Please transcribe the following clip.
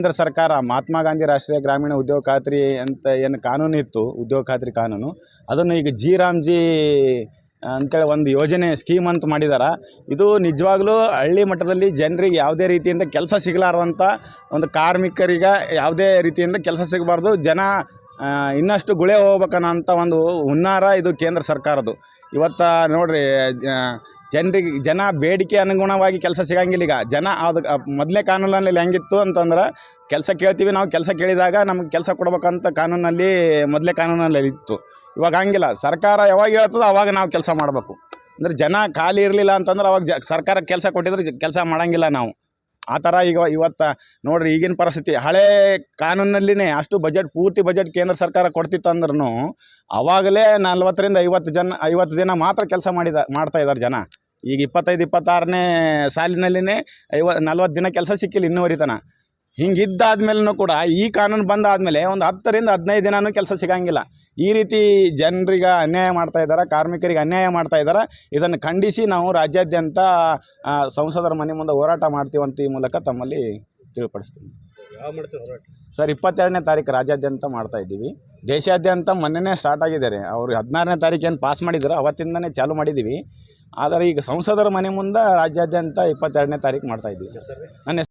ಕೇಂದ್ರ ಸರ್ಕಾರ ಮಹಾತ್ಮ ಗಾಂಧಿ ರಾಷ್ಟ್ರೀಯ ಗ್ರಾಮೀಣ ಉದ್ಯೋಗ ಖಾತ್ರಿ ಅಂತ ಏನು ಕಾನೂನು ಇತ್ತು, ಉದ್ಯೋಗ ಖಾತ್ರಿ ಕಾನೂನು, ಅದನ್ನು ಈಗ ರಾಮ್ಜಿ ಅಂತೇಳಿ ಒಂದು ಯೋಜನೆ ಸ್ಕೀಮ್ ಅಂತ ಮಾಡಿದ್ದಾರೆ. ಇದು ನಿಜವಾಗ್ಲೂ ಹಳ್ಳಿ ಮಟ್ಟದಲ್ಲಿ ಜನರಿಗೆ ಯಾವುದೇ ರೀತಿಯಿಂದ ಕೆಲಸ ಸಿಗಲಾರ್ದಂಥ ಒಂದು ಕಾರ್ಮಿಕರಿಗೆ ಯಾವುದೇ ರೀತಿಯಿಂದ ಕೆಲಸ ಸಿಗಬಾರ್ದು, ಜನ ಇನ್ನಷ್ಟು ಗುಳೆ ಹೋಗ್ಬೇಕನ್ನೋಂಥ ಒಂದು ಹುನ್ನಾರ ಇದು ಕೇಂದ್ರ ಸರ್ಕಾರದ್ದು. ಇವತ್ತು ನೋಡಿರಿ, ಜನ ಬೇಡಿಕೆ ಅನುಗುಣವಾಗಿ ಕೆಲಸ ಸಿಗಂಗಿಲ್ಲ. ಈಗ ಜನ ಅದು ಮೊದಲೇ ಕಾನೂನಲ್ಲಿ ಹೆಂಗಿತ್ತು ಅಂತಂದ್ರೆ, ಕೆಲಸ ಕೇಳ್ತೀವಿ, ನಾವು ಕೆಲಸ ಕೇಳಿದಾಗ ನಮ್ಗೆ ಕೆಲಸ ಕೊಡ್ಬೇಕಂತ ಕಾನೂನಲ್ಲಿ ಮೊದಲೇ ಕಾನೂನಲ್ಲಿ ಇತ್ತು. ಇವಾಗ ಹಂಗಿಲ್ಲ, ಸರ್ಕಾರ ಯಾವಾಗ ಹೇಳ್ತದೋ ಅವಾಗ ನಾವು ಕೆಲಸ ಮಾಡಬೇಕು. ಅಂದರೆ ಜನ ಖಾಲಿ ಇರಲಿಲ್ಲ ಅಂತಂದ್ರೆ ಅವಾಗ ಸರ್ಕಾರಕ್ಕೆ ಕೆಲಸ ಕೊಟ್ಟಿದ್ರೆ ಕೆಲಸ ಮಾಡೋಂಗಿಲ್ಲ ನಾವು. ಆ ಥರ ಇವತ್ತು ನೋಡಿರಿ, ಈಗಿನ ಪರಿಸ್ಥಿತಿ ಹಳೆ ಕಾನೂನಲ್ಲಿನೇ ಅಷ್ಟು ಪೂರ್ತಿ ಬಜೆಟ್ ಕೇಂದ್ರ ಸರ್ಕಾರ ಕೊಡ್ತಿತ್ತು ಅಂದ್ರೂ ಆವಾಗಲೇ 40ರಿಂದ 50 ದಿನ ಮಾತ್ರ ಕೆಲಸ ಮಾಡ್ತಾಯಿದ್ದಾರೆ ಜನ. ಈಗ 25-26ನೇ ಸಾಲಿನಲ್ಲಿನೇ 40 ದಿನ ಕೆಲಸ ಸಿಕ್ಕಿಲ್ಲ ಇನ್ನೂವರೆತನ. ಹಿಂಗಿದ್ದಾದ್ಮೇಲೂ ಕೂಡ ಈ ಕಾನೂನು ಬಂದಾದಮೇಲೆ ಒಂದು 10ರಿಂದ 15 ದಿನವೂ ಕೆಲಸ ಸಿಗೋಂಗಿಲ್ಲ. ಈ ರೀತಿ ಜನರಿಗೆ ಅನ್ಯಾಯ ಮಾಡ್ತಾಯಿದ್ದಾರೆ, ಕಾರ್ಮಿಕರಿಗೆ ಅನ್ಯಾಯ ಮಾಡ್ತಾಯಿದ್ದಾರೆ. ಇದನ್ನು ಖಂಡಿಸಿ ನಾವು ರಾಜ್ಯಾದ್ಯಂತ ಸಂಸದರ ಮನೆ ಮುಂದೆ ಹೋರಾಟ ಮಾಡ್ತೀವಂತ ಈ ಮೂಲಕ ತಮ್ಮಲ್ಲಿ ತಿಳಿಪಡಿಸ್ತೀನಿ. ಸರ್, 22ನೇ ತಾರೀಕು ರಾಜ್ಯಾದ್ಯಂತ ಮಾಡ್ತಾಯಿದ್ದೀವಿ. ದೇಶಾದ್ಯಂತ ಮೊನ್ನೆನೇ ಸ್ಟಾರ್ಟ್ ಆಗಿದ್ದಾರೆ. ಅವರು 16ನೇ ತಾರೀಕು ಏನು ಪಾಸ್ ಮಾಡಿದ್ರು ಅವತ್ತಿಂದನೇ ಚಾಲೂ ಮಾಡಿದ್ದೀವಿ. ಆದರೆ ಈಗ ಸಂಸದರ ಮನೆ ಮುಂದೆ ರಾಜ್ಯಾದ್ಯಂತ 22ನೇ ತಾರೀಕು ಮಾಡ್ತಾಯಿದ್ದೀವಿ. ನನ್ನ